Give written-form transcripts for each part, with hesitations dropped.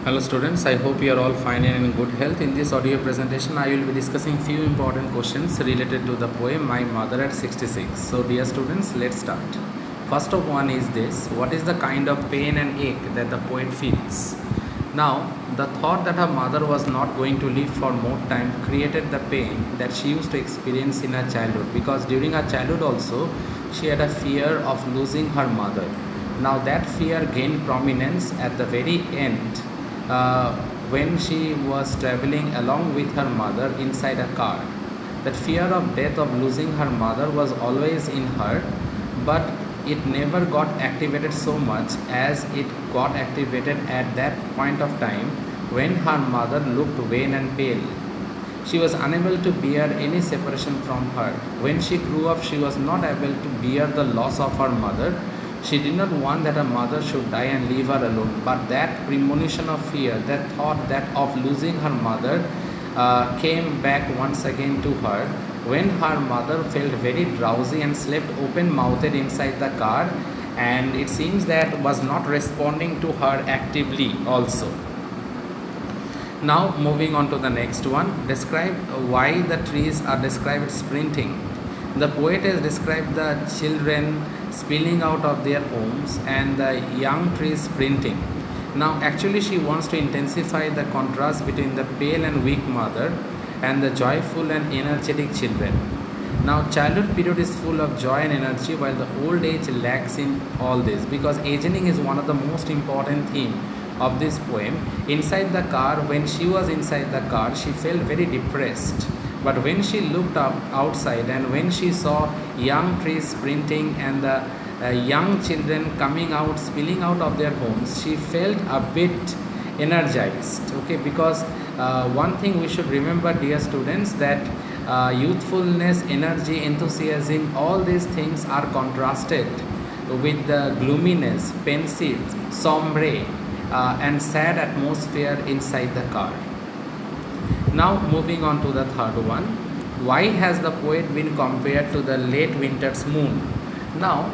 Hello students, I hope you are all fine and in good health. In this audio presentation, I will be discussing few important questions related to the poem My Mother at 66. So dear students, let's start. First of one is this: what is the kind of pain and ache that the poet feels? Now, the thought that her mother was not going to live for more time created the pain that she used to experience in her childhood, because during her childhood also she had a fear of losing her mother. Now that fear gained prominence at the very end, uh, when she was traveling along with her mother inside a car. That fear of death, of losing her mother, was always in her, but it never got activated so much as it got activated at that point of time when her mother looked wan and pale. She was unable to bear any separation from her. When she grew up, she was not able to bear the loss of her mother. She did not want that her mother should die and leave her alone. But that premonition of fear, that thought that of losing her mother, came back once again to her when her mother felt very drowsy and slept open-mouthed inside the car, and it seems that was not responding to her actively also. Now moving on to the next one, describe why the trees are described sprinting. The poet has described the children spilling out of their homes and the young trees sprinting. Now actually she wants to intensify the contrast between the pale and weak mother and the joyful and energetic children. Now childhood period is full of joy and energy, while the old age lacks in all this, because aging is one of the most important themes of this poem. Inside the car, when she was inside the car, she felt very depressed. But when she looked up outside and when she saw young trees sprinting and the young children coming out, spilling out of their homes, she felt a bit energized. Okay, because one thing we should remember, dear students, that youthfulness, energy, enthusiasm, all these things are contrasted with the gloominess, pensive, sombre, and sad atmosphere inside the car. Now moving on to the third one, why has the poet been compared to the late winter's moon? Now,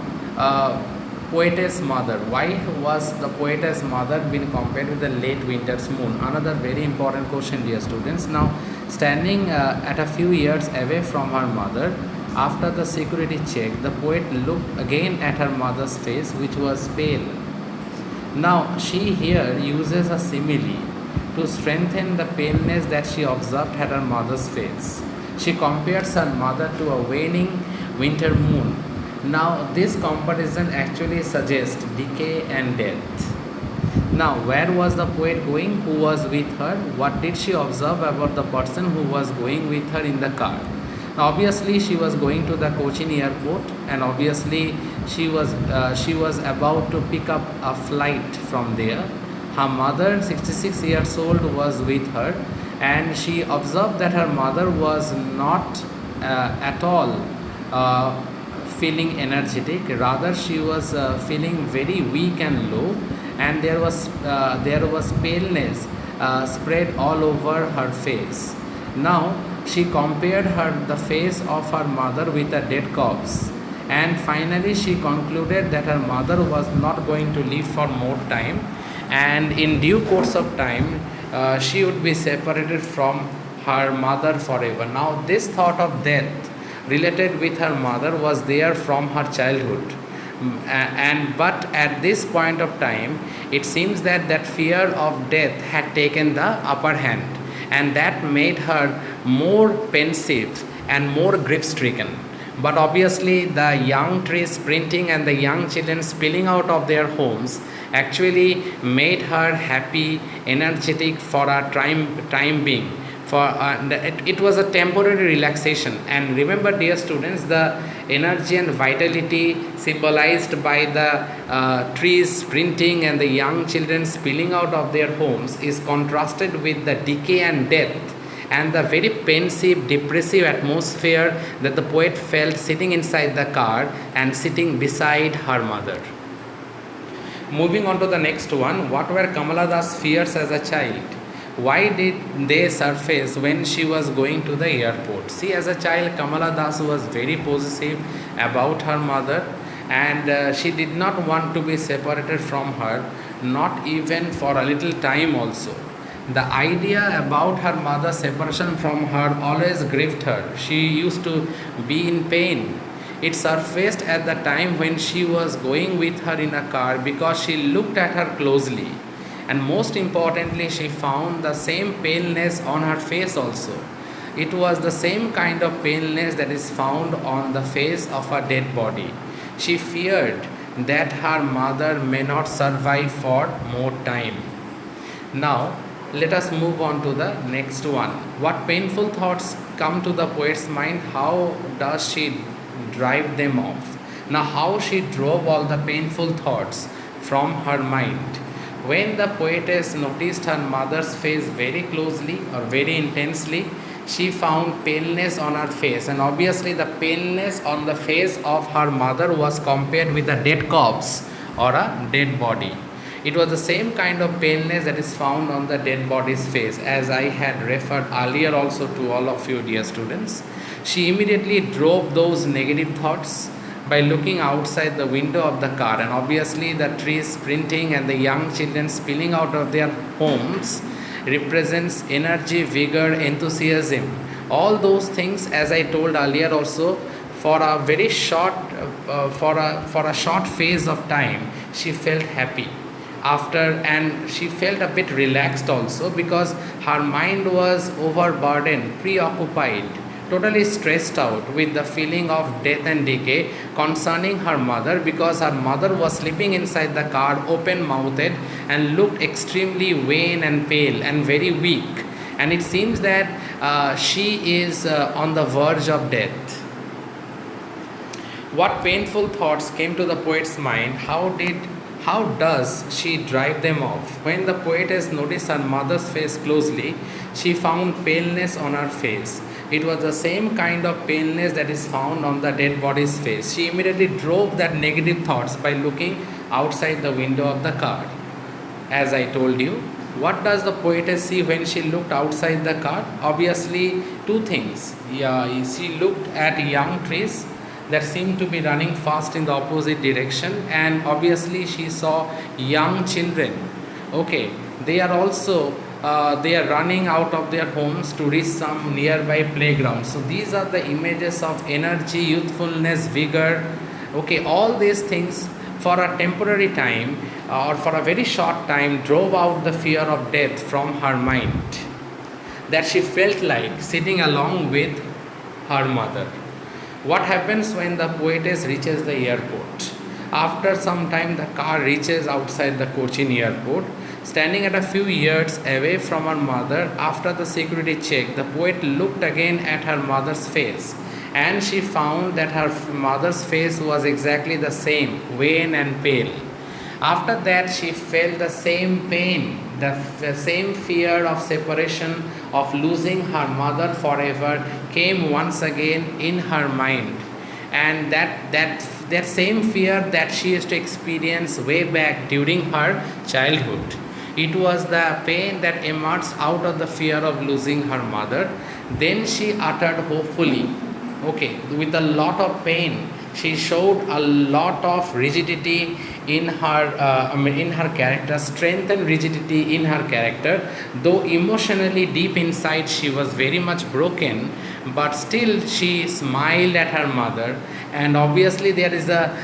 poetess mother, why was the poetess mother been compared with the late winter's moon? Another very important question, dear students. Now, standing at a few years away from her mother, after the security check, the poet looked again at her mother's face, which was pale. Now, she here uses a simile to strengthen the paleness that she observed at her mother's face. She compares her mother to a waning winter moon. Now, this comparison actually suggests decay and death. Now, where was the poet going? Who was with her? What did she observe about the person who was going with her in the car? Now, obviously, she was going to the Cochin airport, and obviously, she was about to pick up a flight from there. Her mother, 66 years old, was with her, and she observed that her mother was not at all feeling energetic. Rather, she was feeling very weak and low, and there was paleness spread all over her face. Now, she compared the face of her mother with a dead corpse, and finally she concluded that her mother was not going to live for more time, and in due course of time she would be separated from her mother forever. Now this thought of death related with her mother was there from her childhood, but at this point of time it seems that that fear of death had taken the upper hand, and that made her more pensive and more grief stricken. But obviously the young trees sprinting and the young children spilling out of their homes actually made her happy, energetic for a time being. It was a temporary relaxation. And remember, dear students, the energy and vitality symbolized by the trees sprinting and the young children spilling out of their homes is contrasted with the decay and death and the very pensive, depressive atmosphere that the poet felt sitting inside the car and sitting beside her mother. Moving on to the next one, what were Kamala Das' fears as a child? Why did they surface when she was going to the airport? See, as a child, Kamala Das was very possessive about her mother, and she did not want to be separated from her. not even for a little time also. The idea about her mother's separation from her always grieved her. She used to be in pain. It surfaced at the time when she was going with her in a car because she looked at her closely. And most importantly, she found the same paleness on her face also. It was the same kind of paleness that is found on the face of a dead body. She feared that her mother may not survive for more time. Now, let us move on to the next one. What painful thoughts come to the poet's mind? How does she drive them off? Now, how she drove all the painful thoughts from her mind? When the poetess noticed her mother's face very closely or very intensely, she found paleness on her face, and obviously the paleness on the face of her mother was compared with a dead corpse or a dead body. It was the same kind of paleness that is found on the dead body's face, as I had referred earlier also to all of you, dear students. She immediately drove those negative thoughts by looking outside the window of the car, and obviously the trees sprinting and the young children spilling out of their homes represents energy, vigor, enthusiasm. All those things, as I told earlier also, for a very short for a short phase of time, she felt happy after, and she felt a bit relaxed also, because her mind was overburdened, preoccupied, totally stressed out with the feeling of death and decay concerning her mother, because her mother was sleeping inside the car open mouthed and looked extremely wan and pale and very weak, and it seems that she is on the verge of death. What painful thoughts came to the poet's mind? How does she drive them off? When the poetess noticed her mother's face closely, she found paleness on her face. It was the same kind of paleness that is found on the dead body's face. She immediately drove that negative thoughts by looking outside the window of the car. As I told you, what does the poetess see when she looked outside the car? Obviously, two things. Yeah, she looked at young trees that seemed to be running fast in the opposite direction, and obviously she saw young children. Okay, they are also they are running out of their homes to reach some nearby playground. So these are the images of energy, youthfulness, vigor. Okay, all these things for a temporary time or for a very short time drove out the fear of death from her mind, that she felt like sitting along with her mother. What happens when the poetess reaches the airport? After some time, the car reaches outside the Cochin airport. Standing at a few yards away from her mother, after the security check, the poet looked again at her mother's face, and she found that her mother's face was exactly the same, wan and pale. After that, she felt the same pain, the same fear of separation, of losing her mother forever, came once again in her mind. And that same fear that she used to experience way back during her childhood. It was the pain that emerged out of the fear of losing her mother. Then she uttered hopefully, okay, with a lot of pain, she showed a lot of rigidity in her character, strength and rigidity in her character. Though emotionally deep inside she was very much broken, but still she smiled at her mother. And obviously there is a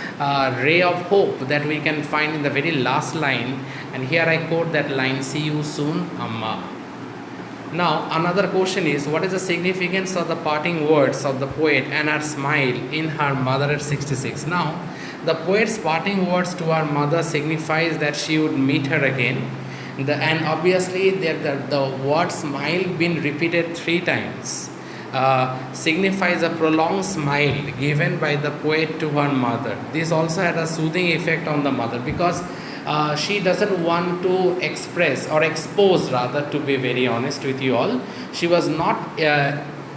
ray of hope that we can find in the very last line. And here I quote that line, "See you soon, Amma." Now, another question is, what is the significance of the parting words of the poet and her smile in her mother at 66? Now, the poet's parting words to her mother signifies that she would meet her again. And obviously, the word smile being repeated 3 times signifies a prolonged smile given by the poet to her mother. This also had a soothing effect on the mother, because she doesn't want to express or expose, rather, to be very honest with you all, she was not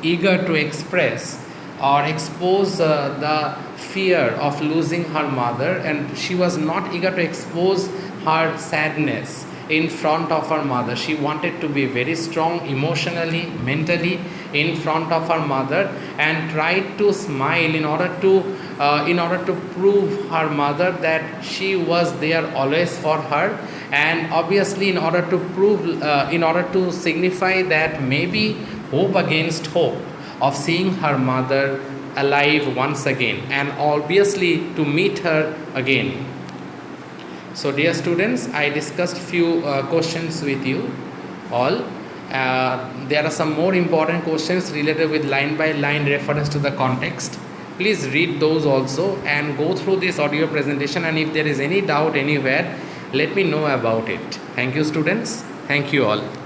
eager to express or expose the fear of losing her mother, and she was not eager to expose her sadness in front of her mother. She wanted to be very strong emotionally, mentally in front of her mother, and tried to smile in order to prove her mother that she was there always for her, and obviously in order to prove in order to signify that maybe hope against hope of seeing her mother alive once again, and obviously to meet her again. So dear students, I discussed few questions with you all. There are some more important questions related with line by line reference to the context. Please read those also and go through this audio presentation, and if there is any doubt anywhere, let me know about it. Thank you students. Thank you all.